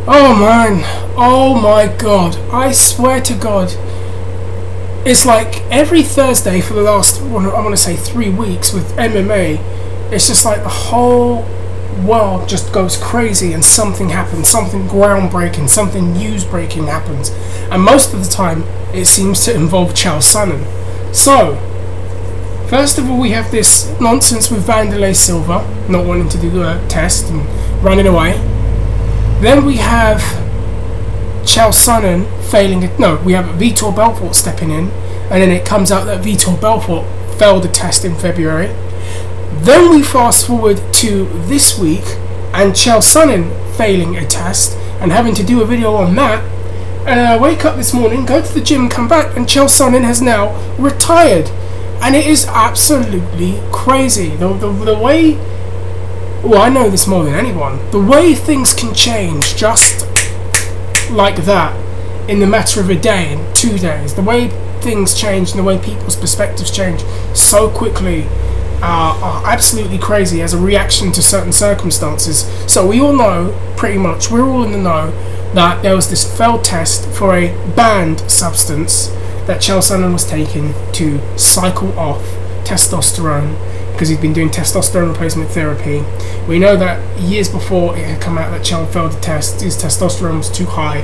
Oh man, oh my god, I swear to god, it's like every Thursday for the last, I want to say 3 weeks with MMA, it's just like the whole world just goes crazy and something happens, something groundbreaking, something news-breaking happens, and most of the time it seems to involve Chael Sonnen. So, first of all, we have this nonsense with Vanderlei Silva not wanting to do a test and running away. Then we have Chael Sonnen failing it. No, we have Vitor Belfort stepping in, and then it comes out that Vitor Belfort failed the test in February. Then we fast forward to this week, and Chael Sonnen failing a test and having to do a video on that. And I wake up this morning, go to the gym, come back, and Chael Sonnen has now retired, and it is absolutely crazy. The way. Well, I know this more than anyone. The way things can change just like that in the matter of a day and 2 days. The way things change and the way people's perspectives change so quickly are absolutely crazy as a reaction to certain circumstances. So we all know, pretty much, we're all in the know that there was this failed test for a banned substance that Chael Sonnen was taking to cycle off testosterone, because he'd been doing testosterone replacement therapy. We know that years before it had come out that Chael failed the test, his testosterone was too high,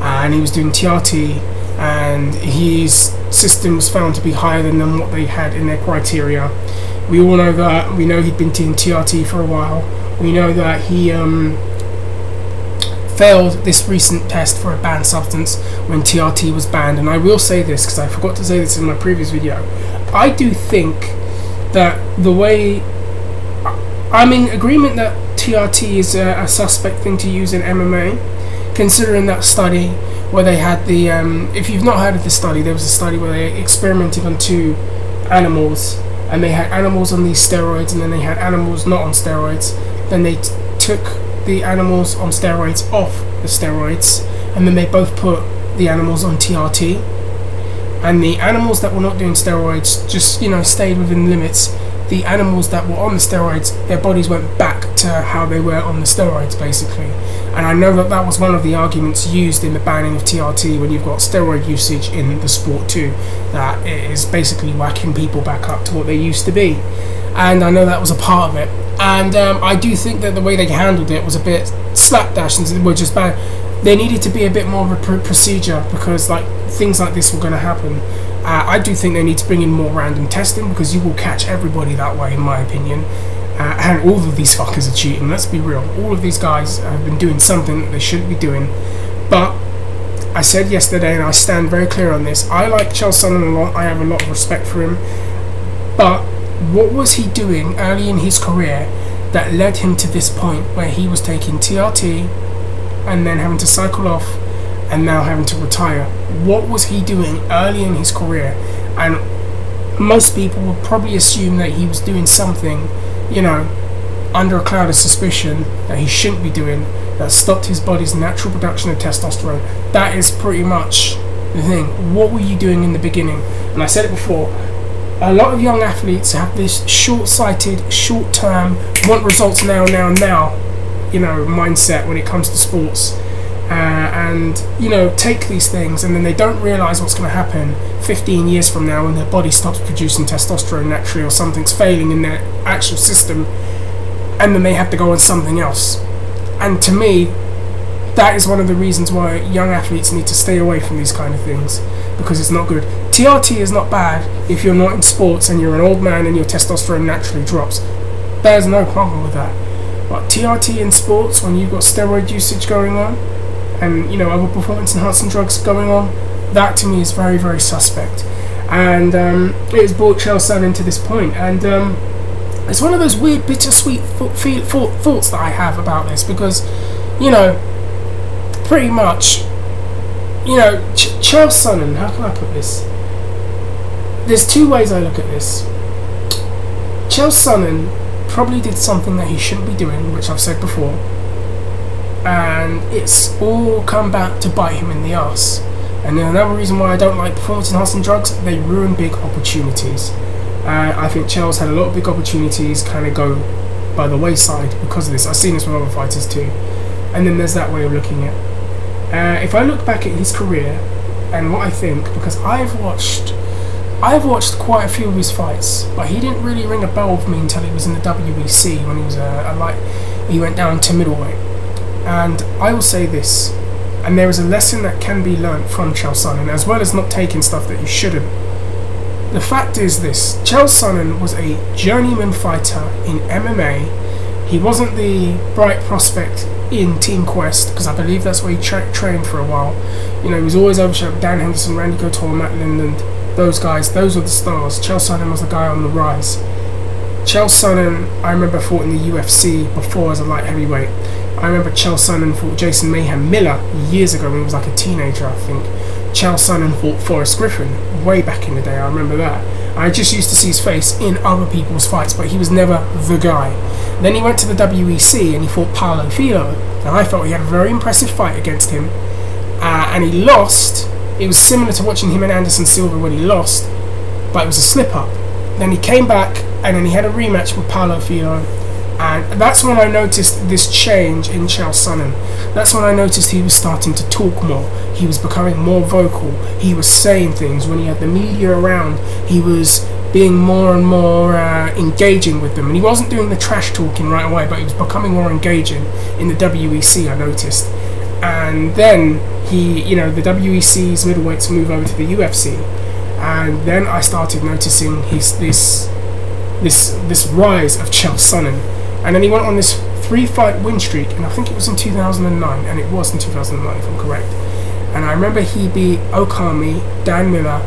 and he was doing TRT, and his system was found to be higher than what they had in their criteria. We all know that. We know he'd been doing TRT for a while. We know that he failed this recent test for a banned substance when TRT was banned. And I will say this, because I forgot to say this in my previous video, I do think that the way, I'm in agreement that TRT is a suspect thing to use in MMA, considering that study where they had the, if you've not heard of the study, there was a study where they experimented on 2 animals, and they had animals on these steroids and then they had animals not on steroids. Then they took the animals on steroids off the steroids, and then they both put the animals on TRT. And the animals that were not doing steroids just, stayed within limits. The animals that were on the steroids, their bodies went back to how they were on the steroids, basically. And I know that that was one of the arguments used in the banning of TRT when you've got steroid usage in the sport too, that it is basically whacking people back up to what they used to be. And I know that was a part of it. And I do think that the way they handled it was a bit slapdash, and they were just bad. There needed to be a bit more of a procedure, because things like this were going to happen. I do think they need to bring in more random testing, because you will catch everybody that way, in my opinion. And all of these fuckers are cheating, let's be real. All of these guys have been doing something that they shouldn't be doing. But I said yesterday, and I stand very clear on this, I like Chael Sonnen a lot, I have a lot of respect for him. But what was he doing early in his career that led him to this point where he was taking TRT and then having to cycle off and now having to retire? What was he doing early in his career? And most people would probably assume that he was doing something, under a cloud of suspicion that he shouldn't be doing, that stopped his body's natural production of testosterone. That is pretty much the thing. What were you doing in the beginning? And I said it before, a lot of young athletes have this short-sighted, short-term, want results now, mindset when it comes to sports. And take these things, and then they don't realize what's going to happen 15 years from now when their body stops producing testosterone naturally, or something's failing in their actual system, and then they have to go on something else. And to me, that is one of the reasons why young athletes need to stay away from these kind of things, because it's not good. TRT is not bad if you're not in sports and you're an old man and your testosterone naturally drops. There's no problem with that. But TRT in sports, when you've got steroid usage going on and other performance enhancing drugs going on, that to me is very, very suspect. And it has brought Chael Sonnen to this point. And it's one of those weird, bittersweet thoughts that I have about this, because pretty much Chael Sonnen, how can I put this? There's 2 ways I look at this. Chael Sonnen probably did something that he shouldn't be doing, which I've said before, and it's all come back to bite him in the arse. And then another reason why I don't like performance enhancing drugs, they ruin big opportunities. I think Chael's had a lot of big opportunities kind of go by the wayside because of this. I've seen this with other fighters too. and then there's that way of looking at it. If I look back at his career and what I think, because I've watched quite a few of his fights, but he didn't really ring a bell with me until he was in the WEC when he was he went down to middleweight. And I will say this, and there is a lesson that can be learnt from Chael Sonnen, as well as not taking stuff that you shouldn't. The fact is this: Chael Sonnen was a journeyman fighter in MMA. He wasn't the bright prospect in Team Quest, because I believe that's where he trained for a while. You know, he was always overshadowed. Dan Henderson, Randy Couture, Matt Lindland, those guys, those were the stars. Chael Sonnen was the guy on the rise. Chael Sonnen, I remember, fought in the UFC before as a light heavyweight. I remember Chael Sonnen fought Jason Mayhem Miller years ago when he was like a teenager, I think. Chael Sonnen fought Forrest Griffin way back in the day, I remember that. I just used to see his face in other people's fights, but he was never the guy. Then he went to the WEC and he fought Paulo Filho, and I felt he had a very impressive fight against him. And he lost. It was similar to watching him and Anderson Silva when he lost, but it was a slip-up. Then he came back, and then he had a rematch with Paulo Filho, and that's when I noticed this change in Chael Sonnen. That's when I noticed he was starting to talk more. He was becoming more vocal. He was saying things. When he had the media around, he was being more and more engaging with them. And he wasn't doing the trash talking right away, but he was becoming more engaging in the WEC, I noticed. And then the WEC's middleweights move over to the UFC. And then I started noticing this rise of Chael Sonnen. And then he went on this 3-fight win streak, and I think it was in 2009, and it was in 2009 if I'm correct. And I remember he beat Okami, Dan Miller,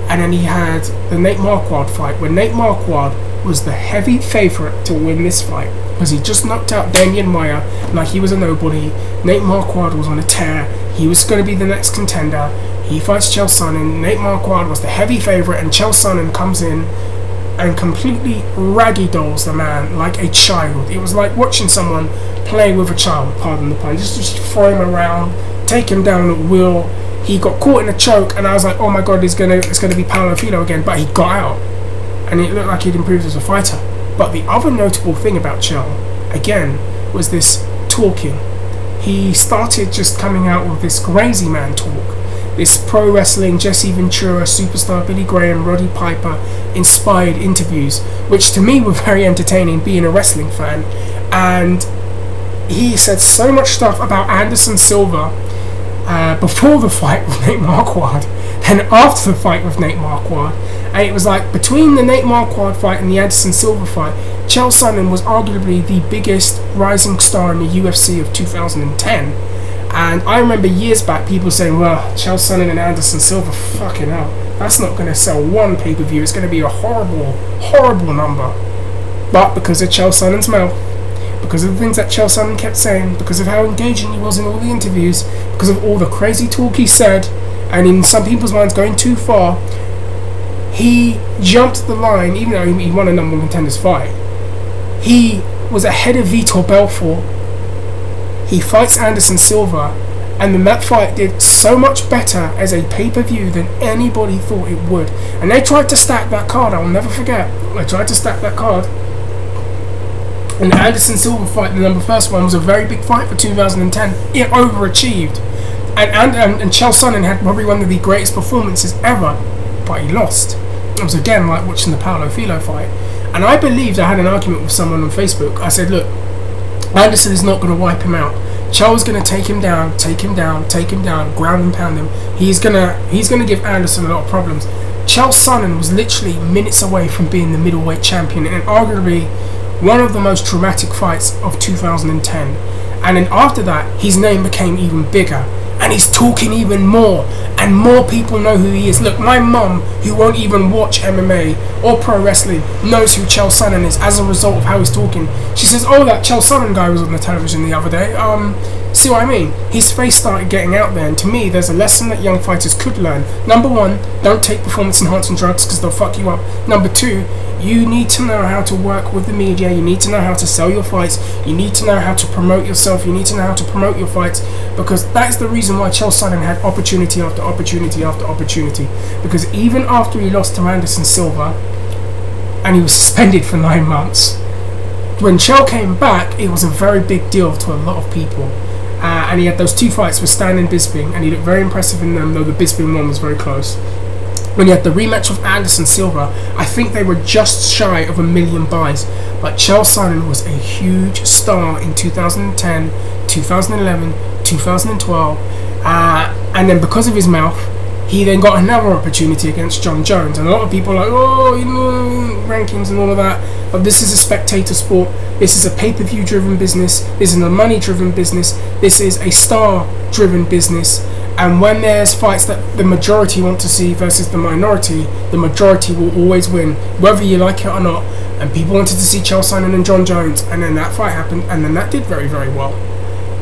and then he had the Nate Marquardt fight, where Nate Marquardt was the heavy favourite to win this fight, because he just knocked out Damian Maia like he was a nobody. Nate Marquardt was on a tear. He was going to be the next contender. He fights Chael Sonnen. Nate Marquardt was the heavy favourite, and Chael Sonnen comes in and completely raggy dolls the man like a child. It was like watching someone play with a child, pardon the pun. Just throw him around, take him down at will. He got caught in a choke, and I was like, oh my god, it's gonna be Paulo Filho again. But he got out, and it looked like he'd improved as a fighter. But the other notable thing about Chael, again, was this talking. He started just coming out with this crazy man talk. This pro wrestling, Jesse Ventura, superstar Billy Graham, Roddy Piper inspired interviews, which to me were very entertaining, being a wrestling fan. And he said so much stuff about Anderson Silva before the fight with Nate Marquardt, then after the fight with Nate Marquardt. And it was like, between the Nate Marquardt fight and the Anderson Silva fight, Chael Sonnen was arguably the biggest rising star in the UFC of 2010. And I remember years back people saying, well, Chael Sonnen and Anderson Silva, fucking hell, that's not going to sell one pay-per-view. It's going to be a horrible, horrible number. But because of Chael Sonnen's mouth, because of the things that Chael Sonnen kept saying, because of how engaging he was in all the interviews, because of all the crazy talk he said, and in some people's minds going too far, he jumped the line. Even though he won a number one contenders fight, he was ahead of Vitor Belfort. He fights Anderson Silva, and then that fight did so much better as a pay-per-view than anybody thought it would. And they tried to stack that card, I'll never forget. They tried to stack that card. And the Anderson Silva fight, the first one, was a very big fight for 2010. It overachieved. And Chael Sonnen had probably one of the greatest performances ever, but he lost. It was again like watching the Paulo Filho fight. And I believed, I had an argument with someone on Facebook. I said, look, Anderson is not going to wipe him out. Chael's going to take him down, ground and pound him. He's going to give Anderson a lot of problems. Chael Sonnen was literally minutes away from being the middleweight champion, and arguably one of the most traumatic fights of 2010. And then after that, his name became even bigger, and he's talking even more, and more people know who he is. Look, my mum, who won't even watch MMA or pro wrestling, knows who Chael Sonnen is as a result of how he's talking. She says, oh, that Chael Sonnen guy was on the television the other day. See what I mean? His face started getting out there, and to me, there's a lesson that young fighters could learn. Number one, don't take performance-enhancing drugs, because they'll fuck you up. Number two, you need to know how to work with the media. You need to know how to sell your fights. You need to know how to promote yourself. You need to know how to promote your fights, because that is the reason why Chael Sonnen had opportunity after opportunity after opportunity. Because even after he lost to Anderson Silva, and he was suspended for 9 months, when Chael came back, it was a very big deal to a lot of people. and he had those 2 fights with Stan and Bisping, and he looked very impressive in them, though the Bisping one was very close. When he had the rematch with Anderson Silva, I think they were just shy of 1 million buys. But Chael Sonnen was a huge star in 2010, 2011, 2012, and then because of his mouth, he then got another opportunity against John Jones. And a lot of people are like, oh, you know, rankings and all of that. But this is a spectator sport. This is a pay-per-view driven business. This is a money-driven business. This is a star-driven business. And when there's fights that the majority want to see versus the majority will always win, whether you like it or not. And people wanted to see Chael Sonnen and John Jones, and then that fight happened, and then that did very, very well.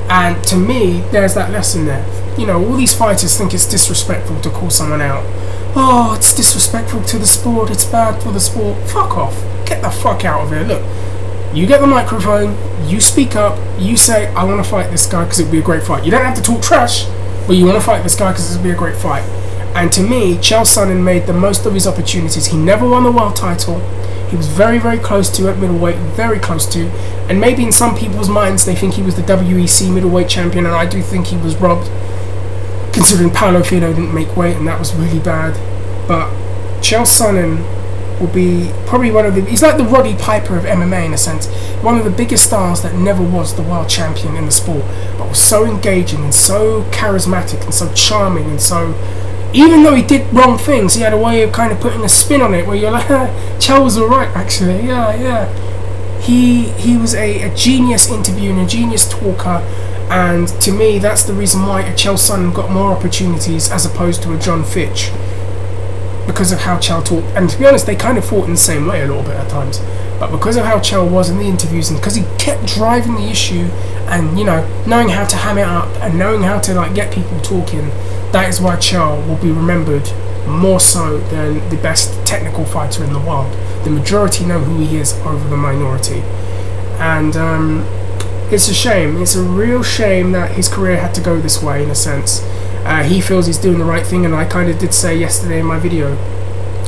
And to me, there's that lesson there. You know, all these fighters think it's disrespectful to call someone out. Oh, it's disrespectful to the sport, it's bad for the sport. Fuck off. Get the fuck out of here. Look, you get the microphone, you speak up, you say, I want to fight this guy because it would be a great fight. You don't have to talk trash, but you want to fight this guy because it would be a great fight. And to me, Chael Sonnen made the most of his opportunities. He never won the world title. He was very, very close to at middleweight, very close to. And maybe in some people's minds, they think he was the WEC middleweight champion, and I do think he was robbed, considering Paulo Filho didn't make weight, and that was really bad. But Chael Sonnen will be probably one of the... He's like the Roddy Piper of MMA in a sense. One of the biggest stars that never was the world champion in the sport, but was so engaging and so charismatic and so charming and so... Even though he did wrong things, he had a way of kind of putting a spin on it where you're like, Chael was alright actually, yeah. He was a genius interviewer and a genius talker, and to me that's the reason why a Chael Sonnen got more opportunities as opposed to a John Fitch, because of how Chael talked. And to be honest, they kind of fought in the same way a little bit at times, but because of how Chael was in the interviews, and because he kept driving the issue and, you know, knowing how to ham it up and knowing how to like get people talking, that is why Chael will be remembered more so than the best technical fighter in the world. The majority know who he is over the minority, and it's a shame. It's a real shame that his career had to go this way in a sense. He feels he's doing the right thing, and I kind of did say yesterday in my video,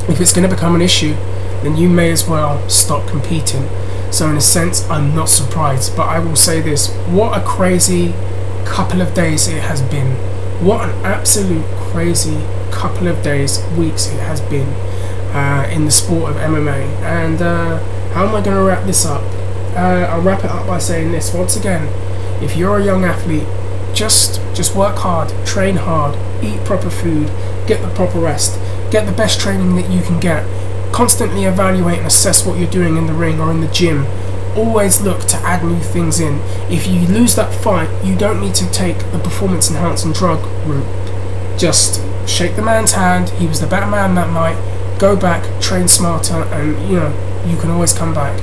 if it's going to become an issue, then you may as well stop competing. So in a sense, I'm not surprised, but I will say this: what a crazy couple of days it has been. What an absolute crazy couple of days, weeks it has been in the sport of MMA. And how am I going to wrap this up? I'll wrap it up by saying this once again: if you're a young athlete, just work hard, train hard, eat proper food, get the proper rest, get the best training that you can get, constantly evaluate and assess what you're doing in the ring or in the gym. Always look to add new things in. If you lose that fight, you don't need to take the performance enhancing drug route. Just shake the man's hand. He was the better man that night. Go back, train smarter, and you know, you can always come back.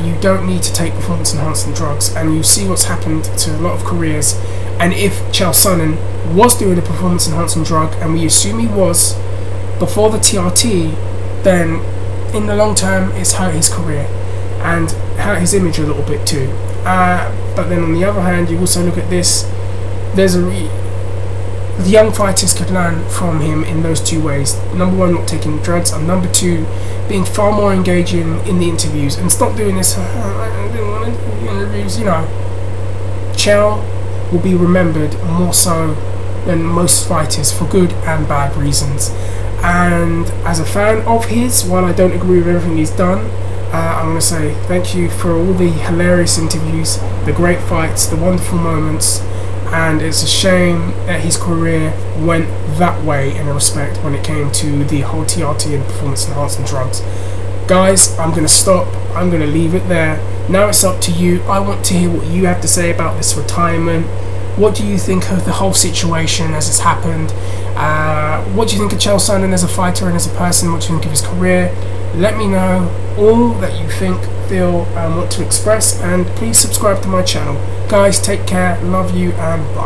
You don't need to take performance enhancing drugs, and you see what's happened to a lot of careers. And if Chael Sonnen was doing a performance enhancing drug, and we assume he was before the TRT, then in the long term it's hurt his career and hurt his image a little bit too. But then on the other hand, you also look at this, the young fighters could learn from him in those two ways. Number one, not taking drugs, and number two, being far more engaging in the interviews and stop doing this, I didn't want to do the interviews, you know. Chael will be remembered more so than most fighters for good and bad reasons. And as a fan of his, while I don't agree with everything he's done, I want to say thank you for all the hilarious interviews, the great fights, the wonderful moments, and it's a shame that his career went that way in a respect when it came to the whole TRT and performance enhancing drugs. Guys, I'm going to stop, I'm going to leave it there. Now it's up to you. I want to hear what you have to say about this retirement. What do you think of the whole situation as it's happened? What do you think of Chael Sonnen as a fighter and as a person? What do you think of his career? Let me know all that you think, feel, and want to express, and please subscribe to my channel. Guys, take care, love you, and bye.